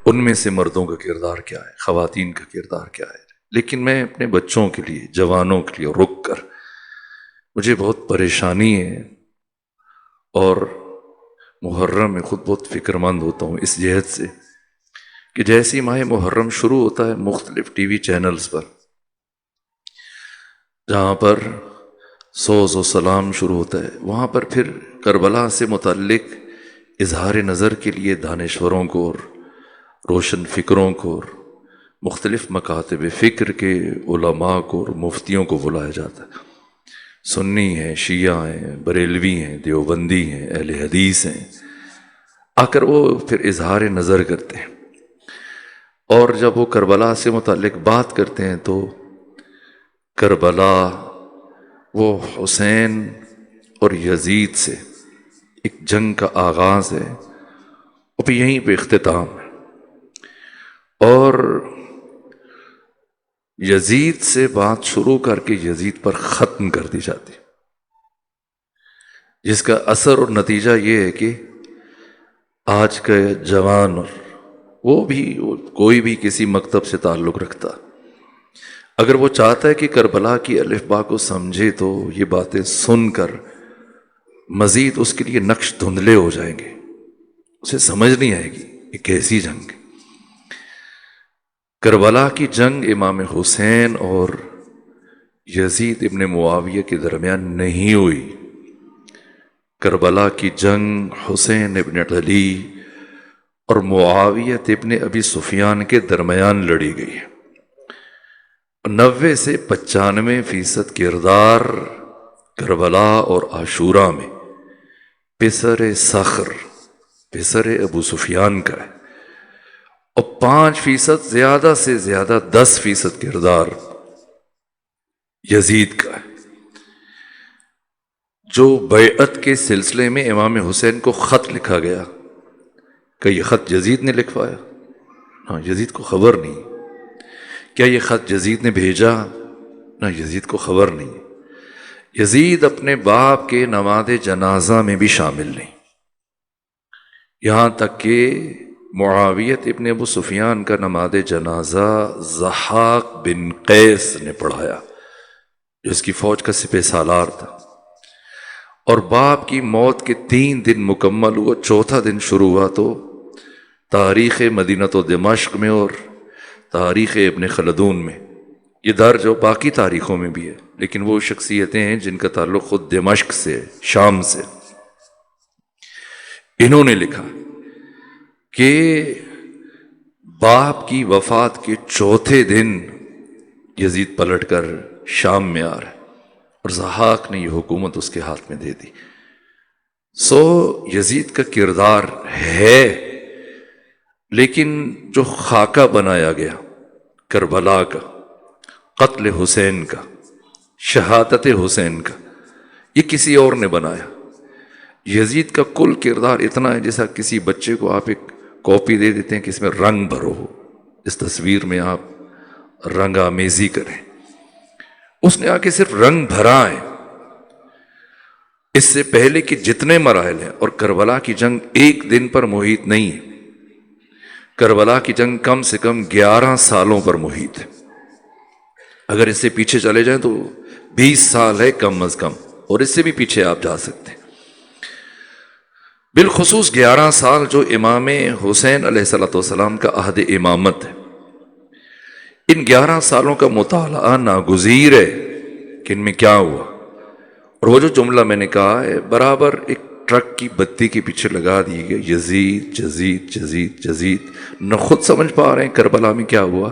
ان میں سے مردوں کا کردار کیا ہے، خواتین کا کردار کیا ہے. لیکن میں اپنے بچوں کے لیے، جوانوں کے لیے رک کر مجھے بہت پریشانی ہے، اور محرم میں خود بہت فکر مند ہوتا ہوں اس جہت سے کہ جیسی ماہ محرم شروع ہوتا ہے مختلف ٹی وی چینلز پر جہاں پر سوز و سلام شروع ہوتا ہے، وہاں پر پھر کربلا سے متعلق اظہار نظر کے لیے دانشوروں کو اور روشن فکروں کو اور مختلف مکاتب فکر کے علماء کو اور مفتیوں کو بلایا جاتا ہے. سنی ہیں، شیعہ ہیں، بریلوی ہیں، دیوبندی ہیں، اہل حدیث ہیں، آ کر وہ پھر اظہار نظر کرتے ہیں. اور جب وہ کربلا سے متعلق بات کرتے ہیں تو کربلا وہ حسین اور یزید سے ایک جنگ کا آغاز ہے اور پھر یہیں پہ اختتام ہے، اور یزید سے بات شروع کر کے یزید پر ختم کر دی جاتی، جس کا اثر اور نتیجہ یہ ہے کہ آج کا جوان، اور وہ بھی کوئی بھی کسی مکتب سے تعلق رکھتا، اگر وہ چاہتا ہے کہ کربلا کی الف با کو سمجھے تو یہ باتیں سن کر مزید اس کے لیے نقش دھندلے ہو جائیں گے، اسے سمجھ نہیں آئے گی یہ کیسی جنگ. کربلا کی جنگ امام حسین اور یزید ابن معاویہ کے درمیان نہیں ہوئی. کربلا کی جنگ حسین ابن علی اور معاویہ ابن ابی سفیان کے درمیان لڑی گئی. 90 سے 95% کردار کربلا اور عاشورہ میں پسر صخر، پسر ابو سفیان کا ہے، اور 5% زیادہ سے زیادہ 10% کردار یزید کا ہے. جو بیعت کے سلسلے میں امام حسین کو خط لکھا گیا، کہ یہ خط یزید نے لکھوایا؟ ہاں، یزید کو خبر نہیں. کیا یہ خط یزید نے بھیجا؟ نہ، یزید کو خبر نہیں. یزید اپنے باپ کے نماز جنازہ میں بھی شامل نہیں، یہاں تک کہ معاویت ابن ابو سفیان کا نماز جنازہ ضحاک بن قیس نے پڑھایا جو اس کی فوج کا سپہ سالار تھا. اور باپ کی موت کے 3 دن مکمل ہوا، چوتھا دن شروع ہوا تو تاریخ مدینہ و دمشق میں اور تاریخ ابن خلدون میں، یہ درج اور باقی تاریخوں میں بھی ہے، لیکن وہ شخصیتیں ہیں جن کا تعلق خود دمشق سے، شام سے. انہوں نے لکھا کہ باپ کی وفات کے چوتھے دن یزید پلٹ کر شام میں آ رہا ہے اور ضحاک نے یہ حکومت اس کے ہاتھ میں دے دی. سو یزید کا کردار ہے، لیکن جو خاکہ بنایا گیا کربلا کا، قتل حسین کا، شہادت حسین کا، یہ کسی اور نے بنایا. یزید کا کل کردار اتنا ہے جیسا کسی بچے کو آپ ایک کاپی دے دیتے ہیں کہ اس میں رنگ بھرو، اس تصویر میں آپ رنگ آمیزی کریں. اس نے آ کے صرف رنگ بھرا ہے. اس سے پہلے کہ جتنے مراحل ہیں، اور کربلا کی جنگ ایک دن پر محیط نہیں ہے، کربلا کی جنگ کم سے کم 11 سالوں پر محیط ہے. اگر اس سے پیچھے چلے جائیں تو 20 سال ہے کم از کم، اور اس سے بھی پیچھے آپ جا سکتے ہیں. بالخصوص 11 سال جو امام حسین علیہ السلام کا عہد امامت ہے، ان 11 سالوں کا مطالعہ ناگزیر ہے کہ ان میں کیا ہوا. اور وہ جو جملہ میں نے کہا ہے برابر ایک ٹرک کی بتی کے پیچھے لگا دی گئی، یزید یزید یزید یزید. نہ خود سمجھ پا رہے ہیں کربلا میں کیا ہوا،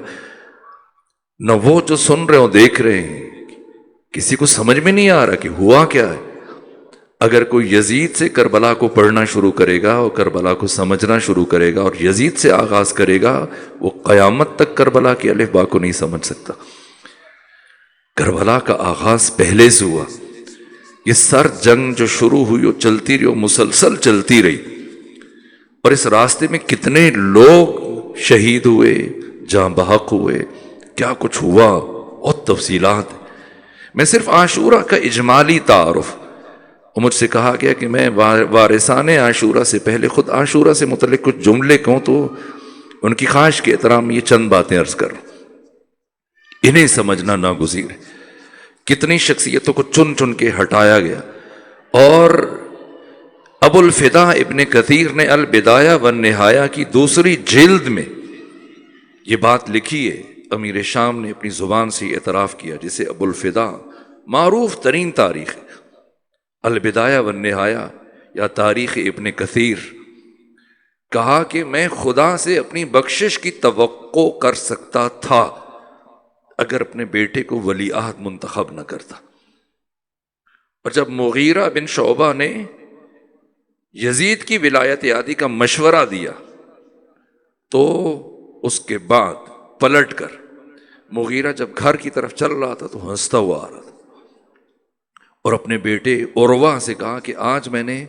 نہ وہ جو سن رہے ہو دیکھ رہے ہیں، کسی کو سمجھ میں نہیں آ رہا کہ ہوا کیا ہے. اگر کوئی یزید سے کربلا کو پڑھنا شروع کرے گا اور کربلا کو سمجھنا شروع کرے گا اور یزید سے آغاز کرے گا، وہ قیامت تک کربلا کی الف با کو نہیں سمجھ سکتا. کربلا کا آغاز پہلے سے ہوا. یہ سرد جنگ جو شروع ہوئی وہ چلتی رہی، وہ مسلسل چلتی رہی، اور اس راستے میں کتنے لوگ شہید ہوئے، جاں بحق ہوئے، کیا کچھ ہوا، بہت تفصیلات. میں صرف عاشورہ کا اجمالی تعارف، اور مجھ سے کہا گیا کہ میں وارثان عاشورہ سے پہلے خود عاشورہ سے متعلق کچھ جملے کہوں تو ان کی خواہش کے احترام یہ چند باتیں عرض کر رہا ہوں، انہیں سمجھنا ناگزیر ہے۔ کتنی شخصیتوں کو چن چن کے ہٹایا گیا، اور ابو الفدا ابن کثیر نے البدایہ والنہایہ کی دوسری جلد میں یہ بات لکھی ہے۔ امیر شام نے اپنی زبان سے اعتراف کیا، جسے ابو الفدا معروف ترین تاریخ ہے البدایہ والنہایہ یا تاریخ ابن کثیر، کہا کہ میں خدا سے اپنی بخشش کی توقع کر سکتا تھا اگر اپنے بیٹے کو ولی عہد منتخب نہ کرتا۔ اور جب مغیرہ بن شعبہ نے یزید کی ولایت عہدی کا مشورہ دیا تو اس کے بعد پلٹ کر مغیرہ جب گھر کی طرف چل رہا تھا تو ہنستا ہوا آ رہا تھا، اور اپنے بیٹے عروہ سے کہا کہ آج میں نے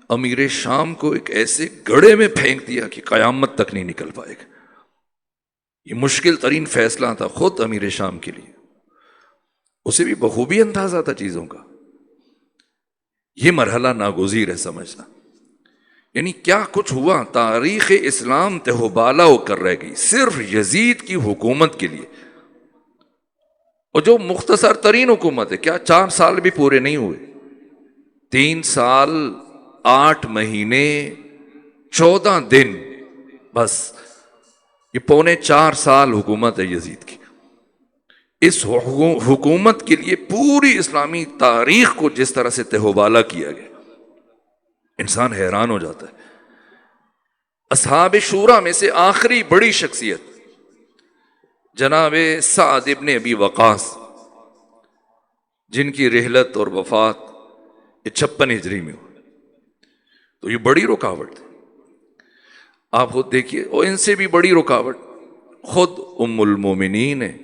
امیر شام کو ایک ایسے گڑھے میں پھینک دیا کہ قیامت تک نہیں نکل پائے گا۔ یہ مشکل ترین فیصلہ تھا خود امیر شام کے لیے، اسے بھی بخوبی اندازہ تھا چیزوں کا۔ یہ مرحلہ ناگزیر ہے سمجھنا، یعنی کیا کچھ ہوا، تاریخ اسلام تہوبالا ہو کر رہ گئی صرف یزید کی حکومت کے لیے، اور جو مختصر ترین حکومت ہے، کیا 4 سال بھی پورے نہیں ہوئے، 3 سال 8 مہینے 14 دن، بس یہ 3.25 سال حکومت ہے یزید کی۔ اس حکومت کے لیے پوری اسلامی تاریخ کو جس طرح سے تہوبالا کیا گیا، انسان حیران ہو جاتا ہے۔ اصحاب شورا میں سے آخری بڑی شخصیت جناب سعد ابن ابی وقاص، جن کی رحلت اور وفات 56 ہجری میں ہوئی، تو یہ بڑی رکاوٹ تھی۔ آپ خود دیکھیے، اور ان سے بھی بڑی رکاوٹ خود ام المومنین ہے،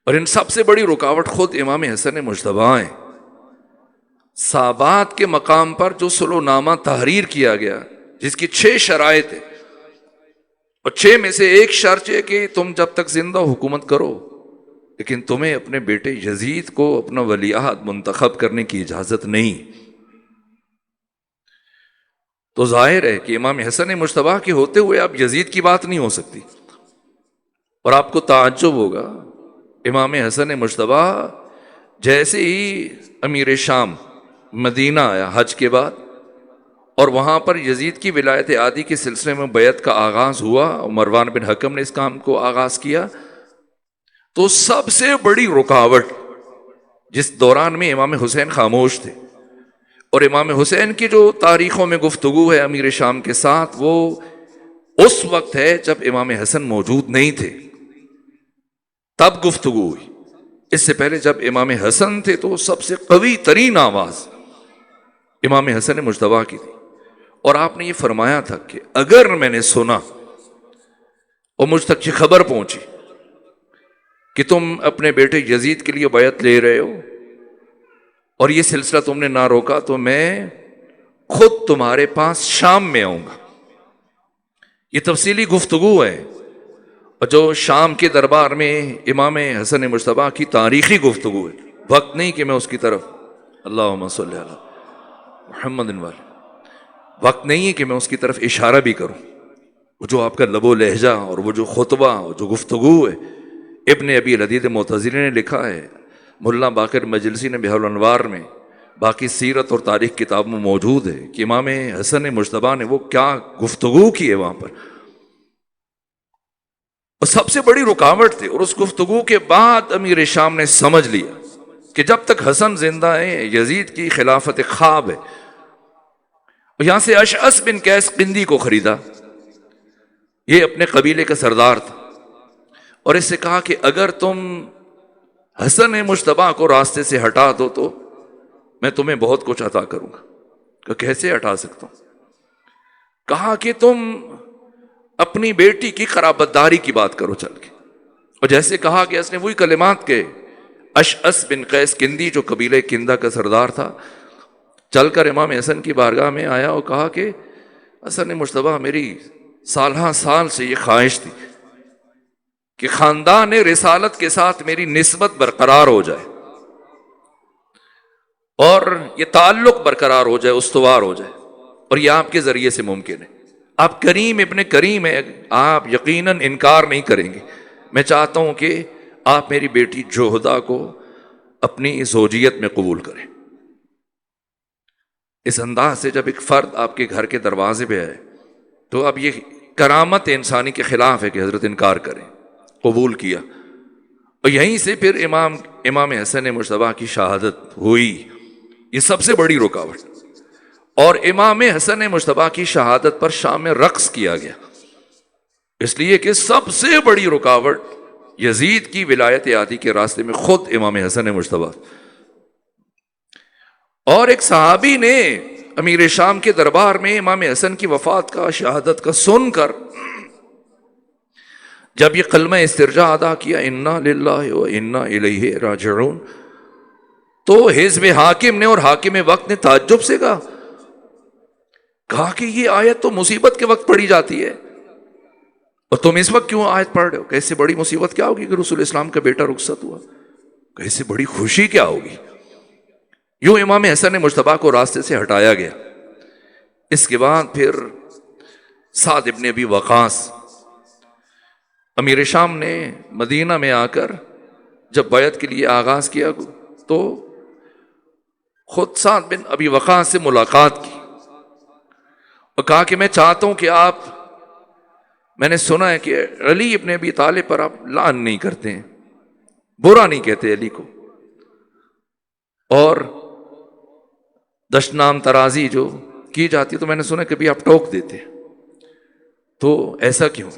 اور ان سب سے بڑی رکاوٹ خود امام حسن مجتبی ہیں۔ صحابات کے مقام پر جو صلح نامہ تحریر کیا گیا، جس کی 6 شرائط ہیں، اور 6 میں سے ایک شرط ہے کہ تم جب تک زندہ حکومت کرو، لیکن تمہیں اپنے بیٹے یزید کو اپنا ولی عہد منتخب کرنے کی اجازت نہیں۔ تو ظاہر ہے کہ امام حسن مجتبی کے ہوتے ہوئے اب یزید کی بات نہیں ہو سکتی، اور آپ کو تعجب ہوگا، امام حسن مجتبی جیسے ہی امیر شام مدینہ آیا حج کے بعد، اور وہاں پر یزید کی ولایت عہدی کے سلسلے میں بیعت کا آغاز ہوا، اور مروان بن حکم نے اس کام کو آغاز کیا، تو سب سے بڑی رکاوٹ جس دوران میں امام حسین خاموش تھے، اور امام حسین کی جو تاریخوں میں گفتگو ہے امیر شام کے ساتھ، وہ اس وقت ہے جب امام حسن موجود نہیں تھے، تب گفتگو ہوئی۔ اس سے پہلے جب امام حسن تھے تو سب سے قوی ترین آواز امام حسن مجتبی کی تھی، اور آپ نے یہ فرمایا تھا کہ اگر میں نے سنا اور مجھ تک یہ خبر پہنچی کہ تم اپنے بیٹے یزید کے لیے بیعت لے رہے ہو اور یہ سلسلہ تم نے نہ روکا، تو میں خود تمہارے پاس شام میں آؤں گا۔ یہ تفصیلی گفتگو ہے، اور جو شام کے دربار میں امام حسن مجتبی کی تاریخی گفتگو ہے، وقت نہیں کہ میں اس کی طرف اللہم صلی علی محمد والی، وقت نہیں ہے کہ میں اس کی طرف اشارہ بھی کروں۔ وہ جو آپ کا لب و لہجہ اور وہ جو خطبہ اور جو گفتگو ہے، ابن ابی لدید معتزلی نے لکھا ہے، ملا باقر مجلسی نے بحر الانوار میں، باقی سیرت اور تاریخ کتاب میں موجود ہے کہ امام حسن مجتبی نے وہ کیا گفتگو کی ہے وہاں پر، اور سب سے بڑی رکاوٹ تھی۔ اور اس گفتگو کے بعد امیر شام نے سمجھ لیا کہ جب تک حسن زندہ ہے یزید کی خلافت خواب ہے، اور یہاں سے اشعث بن قیس قندی کو خریدا، یہ اپنے قبیلے کا سردار تھا، اور اس سے کہا کہ اگر تم حسن مجتبی کو راستے سے ہٹا دو تو میں تمہیں بہت کچھ عطا کروں گا۔ کہ کیسے ہٹا سکتا ہوں؟ کہا کہ تم اپنی بیٹی کی قرابت داری کی بات کرو چل کے، اور جیسے کہا کہ اس نے وہی کلمات کے اشعث بن قیس کندی جو قبیلہ کندہ کا سردار تھا چل کر امام حسن کی بارگاہ میں آیا اور کہا کہ حسن مجتبی میری سالہ سال سے یہ خواہش تھی کہ خاندان رسالت کے ساتھ میری نسبت برقرار ہو جائے اور یہ تعلق برقرار ہو جائے، استوار ہو جائے، اور یہ آپ کے ذریعے سے ممکن ہے۔ آپ کریم ابن کریم ہیں، آپ یقیناً انکار نہیں کریں گے. میں چاہتا ہوں کہ آپ میری بیٹی جوہدہ کو اپنی زوجیت میں قبول کریں. اس انداز سے جب ایک فرد آپ کے گھر کے دروازے پہ آئے تو اب یہ کرامت انسانی کے خلاف ہے کہ حضرت انکار کریں. قبول کیا، اور یہیں سے پھر امام حسن مجتبیٰ کی شہادت ہوئی. یہ سب سے بڑی رکاوٹ. اور امام حسن مجتبیٰ کی شہادت پر شام میں رقص کیا گیا، اس لیے کہ سب سے بڑی رکاوٹ یزید کی ولایت عادی کے راستے میں خود امام حسن مجتبیٰ. اور ایک صحابی نے امیر شام کے دربار میں امام حسن کی وفات کا، شہادت کا سن کر جب یہ کلمہ استرجاع ادا کیا، انا للہ و انا الیہ راجعون، تو حزب حاکم نے اور حاکم وقت نے تعجب سے کہا کہ یہ آیت تو مصیبت کے وقت پڑھی جاتی ہے، اور تم اس وقت کیوں آیت پڑھ رہے ہو؟ کیسے بڑی مصیبت کیا ہوگی کہ رسول اسلام کا بیٹا رخصت ہوا؟ کیسے بڑی خوشی کیا ہوگی؟ یوں امام حسن مجتبیٰ کو راستے سے ہٹایا گیا. اس کے بعد پھر سعد ابن ابی وقاص، امیر شام نے مدینہ میں آ کر جب بیعت کے لیے آغاز کیا تو خود سعد بن ابی وقاص سے ملاقات کی اور کہا کہ میں چاہتا ہوں کہ میں نے سنا ہے کہ علی ابن ابی طالب پر آپ لعن نہیں کرتے ہیں، برا نہیں کہتے علی کو، اور دشنام ترازی جو کی جاتی تو میں نے سنا کبھی آپ ٹوک دیتے، تو ایسا کیوں؟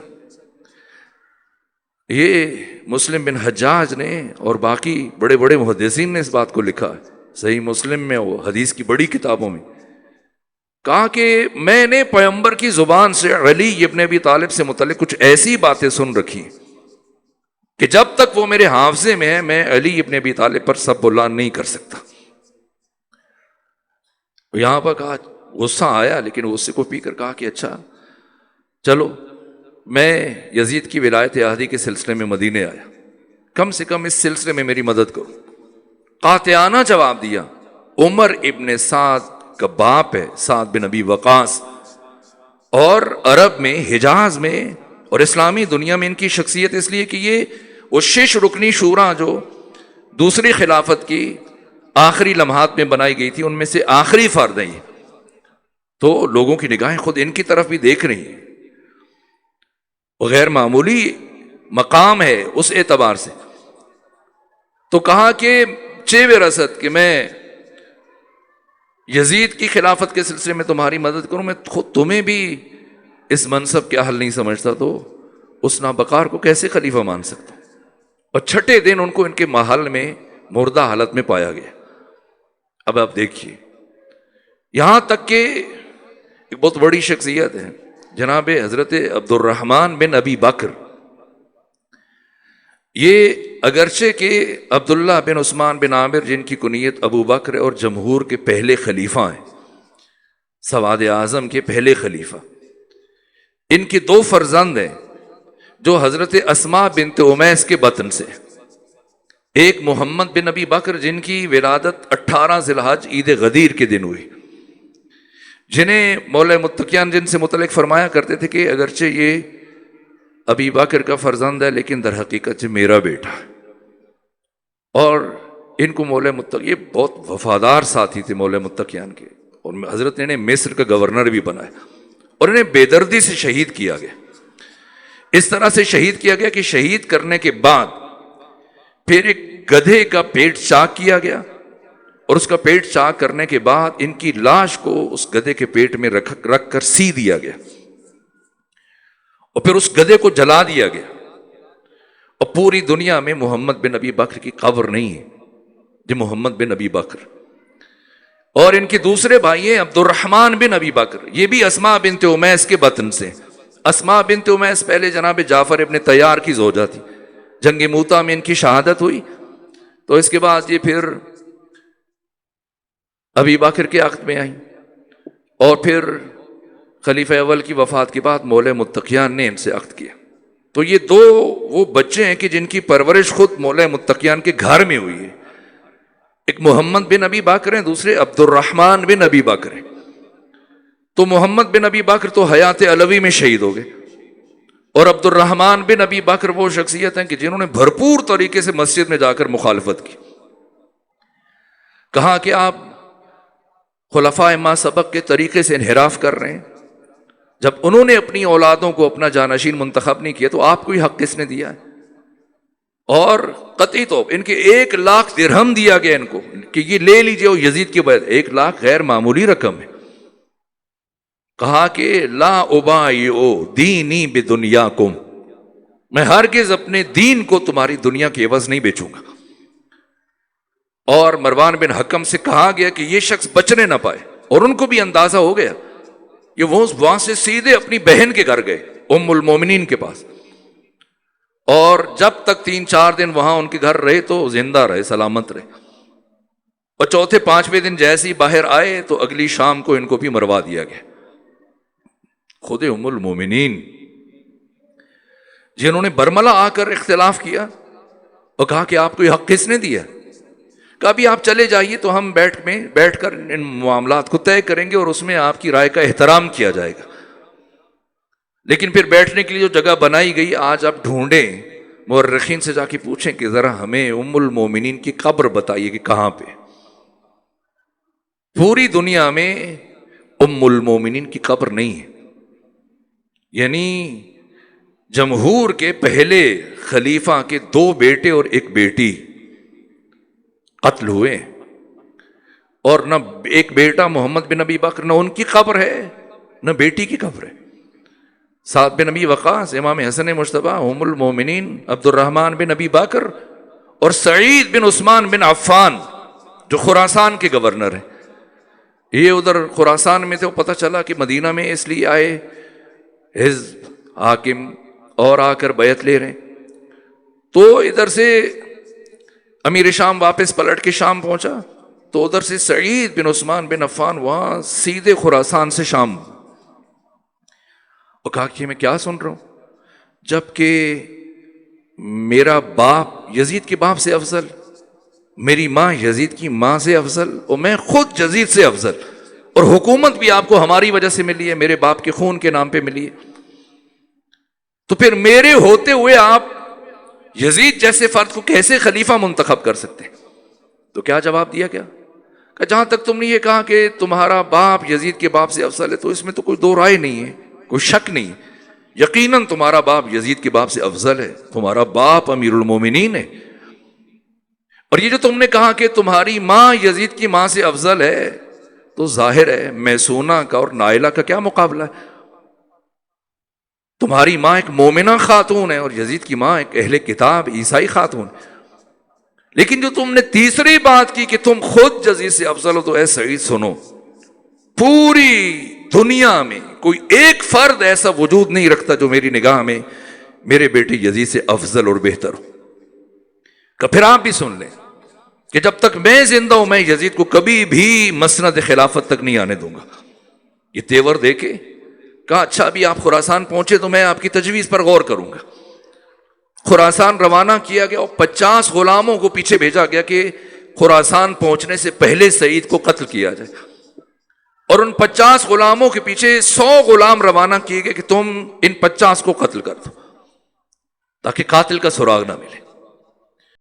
یہ مسلم بن حجاج نے اور باقی بڑے بڑے محدثین نے اس بات کو لکھا ہے، صحیح مسلم میں، وہ حدیث کی بڑی کتابوں میں، کہا کہ میں نے پیغمبر کی زبان سے علی ابن ابی طالب سے متعلق کچھ ایسی باتیں سن رکھی کہ جب تک وہ میرے حافظے میں ہے میں علی ابن ابی طالب پر سب بلان نہیں کر سکتا. یہاں پر کہا، غصہ آیا، لیکن غصے کو پی کر کہا کہ اچھا چلو میں یزید کی ولایت عہدی کے سلسلے میں مدینے آیا، کم سے کم اس سلسلے میں میری مدد کرو. قاطعانہ جواب دیا. عمر ابن سعد کا باپ ہے سعد بن ابی وقاص، اور عرب میں، حجاز میں اور اسلامی دنیا میں ان کی شخصیت اس لیے کہ یہ وہ 6 رکنی شورا جو دوسری خلافت کی آخری لمحات میں بنائی گئی تھی ان میں سے آخری فرد ہیں، تو لوگوں کی نگاہیں خود ان کی طرف بھی دیکھ رہی ہیں. غیر معمولی مقام ہے اس اعتبار سے. تو کہا کہ چیو رسد کہ میں یزید کی خلافت کے سلسلے میں تمہاری مدد کروں، میں خود تمہیں بھی اس منصب کے اہل نہیں سمجھتا، تو اس نابکار کو کیسے خلیفہ مان سکتا ہوں. اور چھٹے دن ان کو ان کے محل میں مردہ حالت میں پایا گیا. اب آپ دیکھیے، یہاں تک کہ ایک بہت بڑی شخصیت ہے جناب حضرت عبد الرحمن بن ابی بکر. یہ اگرچہ کہ عبداللہ بن عثمان بن عامر جن کی کنیت ابو بکر اور جمہور کے پہلے خلیفہ ہیں، سواد اعظم کے پہلے خلیفہ، ان کی 2 فرزند ہیں جو حضرت اسماء بنت امیس کے بطن سے. ایک محمد بن ابی بکر جن کی ولادت 18 ذی الحج عید غدیر کے دن ہوئی، جنہیں مولا متقیان جن سے متعلق فرمایا کرتے تھے کہ اگرچہ یہ ابی بکر کا فرزند ہے لیکن در حقیقت یہ میرا بیٹا ہے. اور ان کو مولا متقی، یہ بہت وفادار ساتھی تھے مولا متقیان کے، اور حضرت نے انہیں مصر کا گورنر بھی بنایا اور انہیں بے دردی سے شہید کیا گیا. اس طرح سے شہید کیا گیا کہ شہید کرنے کے بعد پھر ایک گدھے کا پیٹ چاک کیا گیا، اور اس کا پیٹ چاک کرنے کے بعد ان کی لاش کو اس گدھے کے پیٹ میں رکھ کر سی دیا گیا، اور پھر اس گدھے کو جلا دیا گیا. اور پوری دنیا میں محمد بن ابی بکر کی قبر نہیں ہے، جو محمد بن ابی بکر. اور ان کے دوسرے بھائی ہیں عبد الرحمن بن ابی بکر، یہ بھی اسماء بنت امیس کے بطن سے. اسماء بنت امیس پہلے جناب جعفر ابن طیار کی زوجہ تھی. جنگ موتا میں ان کی شہادت ہوئی، تو اس کے بعد یہ پھر ابی بکر کے عقد میں آئیں، اور پھر خلیفہ اول کی وفات کے بعد مولا متقیان نے ان سے عقد کیا. تو یہ 2 وہ بچے ہیں کہ جن کی پرورش خود مولا متقیان کے گھر میں ہوئی ہے. ایک محمد بن ابی بکر ہیں، دوسرے عبد الرحمن بن ابی بکر ہیں. تو محمد بن ابی بکر تو حیات علوی میں شہید ہو گئے، اور عبد الرحمن بن ابی بکر وہ شخصیت ہیں کہ جنہوں نے بھرپور طریقے سے مسجد میں جا کر مخالفت کی، کہا کہ آپ خلفائے ما سبق کے طریقے سے انحراف کر رہے ہیں۔ جب انہوں نے اپنی اولادوں کو اپنا جانشین منتخب نہیں کیا تو آپ کو ہی حق کس نے دیا ہے؟ اور قطعی طور ان کے 1,00,000 درہم دیا گیا ان کو کہ یہ لے لیجئے، اور یزید کی بیعت 1,00,000 غیر معمولی رقم ہے۔ کہا کہ لا ابایع دینی بدنیاکم، میں ہرگز اپنے دین کو تمہاری دنیا کے عوض نہیں بیچوں گا۔ اور مروان بن حکم سے کہا گیا کہ یہ شخص بچنے نہ پائے، اور ان کو بھی اندازہ ہو گیا کہ وہ وہاں سے سیدھے اپنی بہن کے گھر گئے ام المومنین کے پاس، اور جب تک 3-4 دن وہاں ان کے گھر رہے تو زندہ رہے، سلامت رہے، اور چوتھے 5ویں دن جیسے ہی باہر آئے تو اگلی شام کو ان کو بھی مروا دیا گیا۔ خود ام المومنین جنہوں نے برملا آ کر اختلاف کیا اور کہا کہ آپ کو یہ حق کس نے دیا؟ کہا بھی آپ چلے جائیے تو ہم بیٹھ کر ان معاملات کو طے کریں گے اور اس میں آپ کی رائے کا احترام کیا جائے گا۔ لیکن پھر بیٹھنے کے لیے جو جگہ بنائی گئی، آج آپ ڈھونڈیں، مورخین سے جا کے پوچھیں کہ ذرا ہمیں ام المومنین کی قبر بتائیے کہ کہاں پہ۔ پوری دنیا میں ام المومنین کی قبر نہیں ہے، یعنی جمہور کے پہلے خلیفہ کے 2 بیٹے اور 1 بیٹی قتل ہوئے، اور نہ ایک بیٹا محمد بن ابی بکر، نہ ان کی قبر ہے نہ بیٹی کی قبر ہے۔ سعد بن ابی وقاص، امام حسن مجتبی، ام المومنین عبد الرحمن بن ابی بکر، اور سعید بن عثمان بن عفان جو خراسان کے گورنر ہیں۔ یہ ادھر خراسان میں تھے، پتہ چلا کہ مدینہ میں اس لیے آئے حزب حاکم اور آ کر بیعت لے رہے ہیں، تو ادھر سے امیر شام واپس پلٹ کے شام پہنچا تو ادھر سے سعید بن عثمان بن عفان وہاں سیدھے خراسان سے شام، اور کہا کہ میں کیا سن رہا ہوں، جبکہ میرا باپ یزید کے باپ سے افضل، میری ماں یزید کی ماں سے افضل، اور میں خود یزید سے افضل، اور حکومت بھی آپ کو ہماری وجہ سے ملی ہے، میرے باپ کے خون کے نام پہ ملی ہے، تو پھر میرے ہوتے ہوئے آپ یزید جیسے فرد کو کیسے خلیفہ منتخب کر سکتے ہیں؟ تو کیا جواب دیا گیا کہ جہاں تک تم نے یہ کہا کہ تمہارا باپ یزید کے باپ سے افضل ہے تو اس میں تو کوئی 2 رائے نہیں ہے، کوئی شک نہیں، یقیناً تمہارا باپ یزید کے باپ سے افضل ہے، تمہارا باپ امیر المومنین ہے، اور یہ جو تم نے کہا کہ تمہاری ماں یزید کی ماں سے افضل ہے، تو ظاہر ہے میسونہ کا اور نائلہ کا کیا مقابلہ ہے؟ تمہاری ماں ایک مومنہ خاتون ہے اور یزید کی ماں ایک اہل کتاب عیسائی خاتون، لیکن جو تم نے تیسری بات کی کہ تم خود یزید سے افضل ہو، تو اے سعید سنو، پوری دنیا میں کوئی ایک فرد ایسا وجود نہیں رکھتا جو میری نگاہ میں میرے بیٹے یزید سے افضل اور بہتر ہو۔ کہ پھر آپ بھی سن لیں کہ جب تک میں زندہ ہوں میں یزید کو کبھی بھی مسند خلافت تک نہیں آنے دوں گا۔ یہ تیور دے کے کہا اچھا ابھی آپ خراسان پہنچے تو میں آپ کی تجویز پر غور کروں گا۔ خراسان روانہ کیا گیا اور 50 غلاموں کو پیچھے بھیجا گیا کہ خراسان پہنچنے سے پہلے سعید کو قتل کیا جائے، اور ان 50 غلاموں کے پیچھے 100 غلام روانہ کیے گئے کہ تم ان 50 کو قتل کر دو تاکہ قاتل کا سراغ نہ ملے۔